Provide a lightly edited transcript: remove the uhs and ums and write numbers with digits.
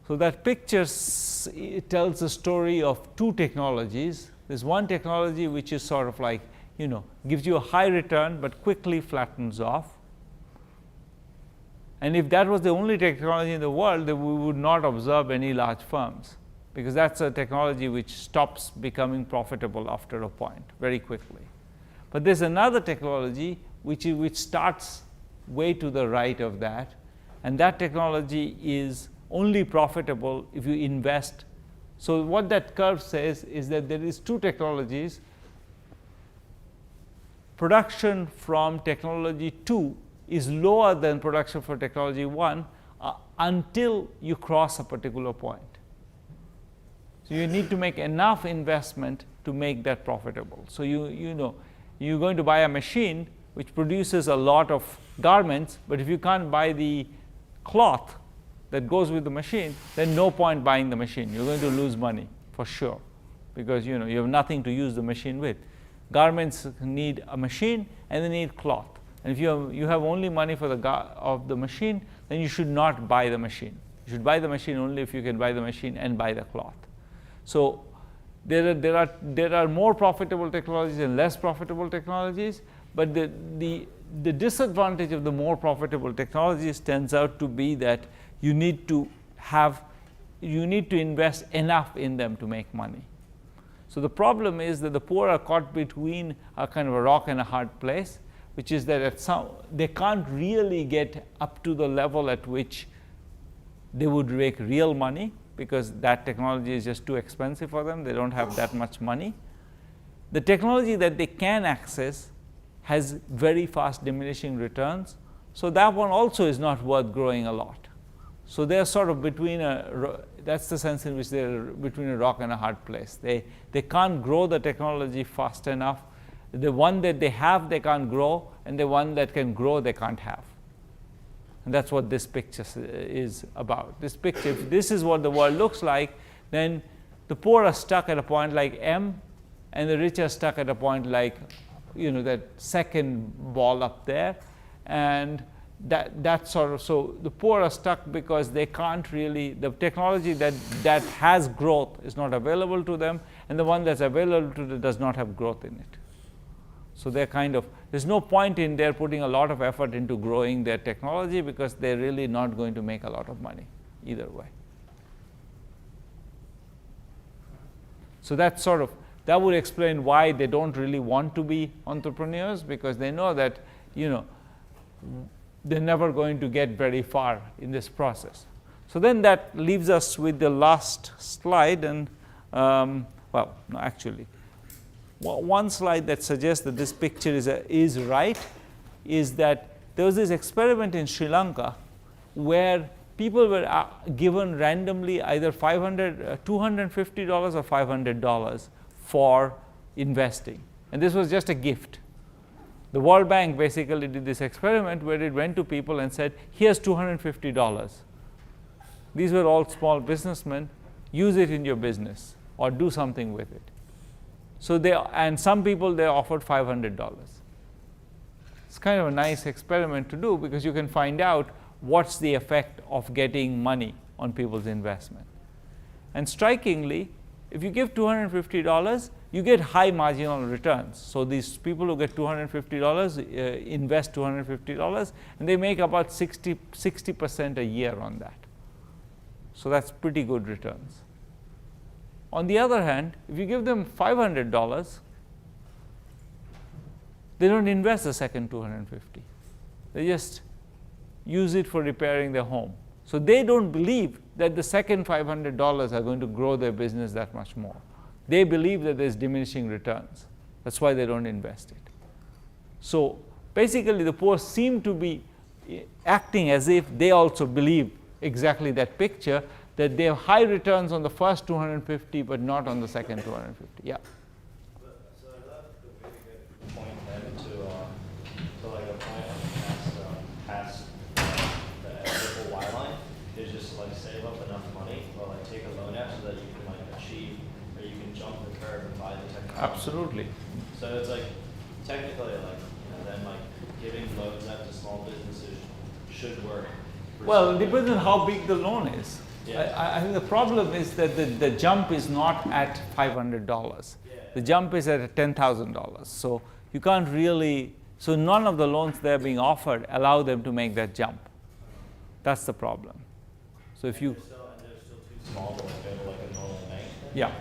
So that picture it tells the story of two technologies. There's one technology which is sort of like, gives you a high return but quickly flattens off. And if that was the only technology in the world, then we would not observe any large firms, because that's a technology which stops becoming profitable after a point very quickly. But there's another technology which starts way to the right of that, and that technology is only profitable if you invest. So what that curve says is that there is two technologies. Production from technology 2 is lower than production for technology 1 until you cross a particular point. So you need to make enough investment to make that profitable. So you're going to buy a machine which produces a lot of garments, but if you can't buy the cloth that goes with the machine, then no point buying the machine. You're going to lose money for sure, because you have nothing to use the machine with. Garments need a machine and they need cloth. And if you have only money for the machine, then you should not buy the machine. You should buy the machine only if you can buy the machine and buy the cloth. So there are more profitable technologies and less profitable technologies, but the disadvantage of the more profitable technologies turns out to be that you need to invest enough in them to make money. So the problem is that the poor are caught between a kind of a rock and a hard place, which is that they can't really get up to the level at which they would make real money, because that technology is just too expensive for them. They don't have that much money. The technology that they can access has very fast diminishing returns, so that one also is not worth growing a lot. So they're sort of between that's the sense in which they're between a rock and a hard place. They can't grow the technology fast enough. The one that they have, they can't grow, and the one that can grow, they can't have. And that's what this picture is about. This picture, if this is what the world looks like, then the poor are stuck at a point like M, and the rich are stuck at a point like, that second ball up there. And that sort of, so the poor are stuck because they can't really, the technology that has growth is not available to them, and the one that's available to them does not have growth in it. So they're there's no point in their putting a lot of effort into growing their technology, because they're really not going to make a lot of money either way. So that's that would explain why they don't really want to be entrepreneurs, because they know that, they're never going to get very far in this process. So then that leaves us with the last slide, and one slide that suggests that this picture is right is that there was this experiment in Sri Lanka where people were given randomly either $250 or $500 for investing, and this was just a gift. The World Bank basically did this experiment where it went to people and said, here's $250. These were all small businessmen. Use it in your business or do something with it. So and some people they offered $500. It's kind of a nice experiment to do, because you can find out what's the effect of getting money on people's investment. And strikingly, if you give $250, you get high marginal returns. So these people who get $250 invest $250, and they make about 60% a year on that. So that's pretty good returns. On the other hand, if you give them $500, they don't invest the second $250. They just use it for repairing their home. So they don't believe that the second $500 are going to grow their business that much more. They believe that there's diminishing returns. That's why they don't invest it. So basically, the poor seem to be acting as if they also believe exactly that picture, that they have high returns on the first 250 but not on the second 250. Yeah. So that's a really good point then to like a point past the triple Y line is just like save up enough money or like take a loan out so that you can like achieve, or you can jump the curve and buy the technology. Absolutely. So it's like technically like then like giving loans out to small businesses should work. Well, it depends on how big the loan is. Yeah. I think the problem is that the jump is not at $500. The jump is at $10,000. So you can't really, so none of the loans they're being offered allow them to make that jump. That's the problem. So if you, And they're still too small to like go to like a normal bank. yeah.